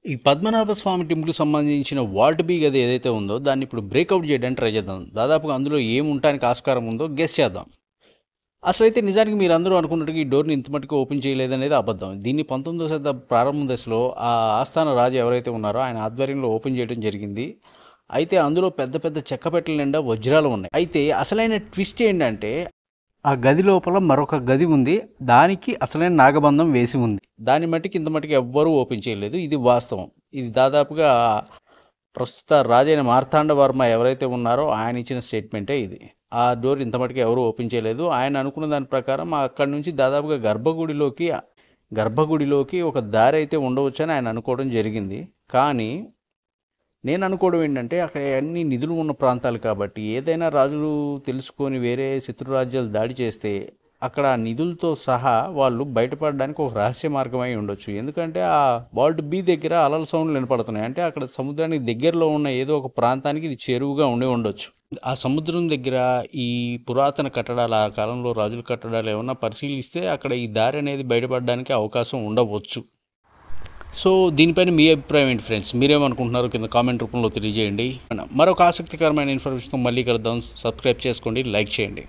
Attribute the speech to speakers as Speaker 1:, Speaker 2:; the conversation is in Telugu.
Speaker 1: ఈ పద్మనాభ స్వామి టెంపుల్కి సంబంధించిన వాల్ట్ బీ గది ఏదైతే ఉందో దాన్ని ఇప్పుడు బ్రేక్అవుట్ చేయడానికి ట్రై చేద్దాం. దాదాపుగా అందులో ఏం ఉండటానికి ఆస్కారం ఉందో గెస్ చేద్దాం. అసలైతే నిజానికి మీరు అందరూ అనుకున్నట్టుగా ఈ డోర్ని ఇంత మటుకు ఓపెన్ చేయలేదనేది అబద్ధం. దీన్ని 19వ శతాబ్దం ప్రారంభ దశలో ఆ ఆస్థాన రాజు ఎవరైతే ఉన్నారో ఆయన ఆధ్వర్యంలో ఓపెన్ చేయడం జరిగింది. అయితే అందులో పెద్ద పెద్ద చెక్క పెట్టెల నిండా వజ్రాలు ఉన్నాయి. అయితే అసలైన ట్విస్ట్ ఏంటంటే ఆ గది లోపల మరొక గది ఉంది. దానికి అసలైన నాగబంధం వేసి ఉంది. దాని మట్టికి ఇంత మట్టికి ఎవ్వరూ ఓపెన్ చేయలేదు. ఇది వాస్తవం. ఇది దాదాపుగా ప్రస్తుత రాజైన మార్తాండ వర్మ ఎవరైతే ఉన్నారో ఆయన ఇచ్చిన స్టేట్మెంటే ఇది. ఆ డోర్ ఇంత మటుకు ఎవరు ఓపెన్ చేయలేదు. ఆయన అనుకున్న దాని ప్రకారం అక్కడి నుంచి దాదాపుగా గర్భగుడిలోకి ఒక దారి అయితే ఉండవచ్చని ఆయన అనుకోవడం జరిగింది. కానీ నేను అనుకోవడం ఏంటంటే అక్కడ అన్ని నిధులు ఉన్న ప్రాంతాలు కాబట్టి ఏదైనా రాజులు తెలుసుకొని వేరే శత్రురాజ్యాలు దాడి చేస్తే అక్కడ ఆ నిధులతో సహా వాళ్ళు బయటపడడానికి ఒక రహస్య మార్గం అయి ఉండొచ్చు. ఎందుకంటే ఆ వాల్ట్ బీ దగ్గర అలల సౌండ్లు వినపడుతున్నాయి. అంటే అక్కడ సముద్రానికి దగ్గరలో ఉన్న ఏదో ఒక ప్రాంతానికి ఇది చేరువుగా ఉండొచ్చు. ఆ సముద్రం దగ్గర ఈ పురాతన కట్టడాలు, ఆ కాలంలో రాజుల కట్టడాలు ఏమన్నా పరిశీలిస్తే అక్కడ ఈ దారి అనేది బయటపడడానికి అవకాశం ఉండవచ్చు. సో దీనిపైన మీ అభిప్రాయం ఏంటి ఫ్రెండ్స్? మీరేమనుకుంటున్నారు కింద కామెంట్ రూపంలో తెలియజేయండి. మరొక ఆసక్తికరమైన ఇన్ఫర్మేషన్తో మళ్ళీ కలుద్దాం. సబ్స్క్రైబ్ చేసుకోండి, లైక్ చేయండి.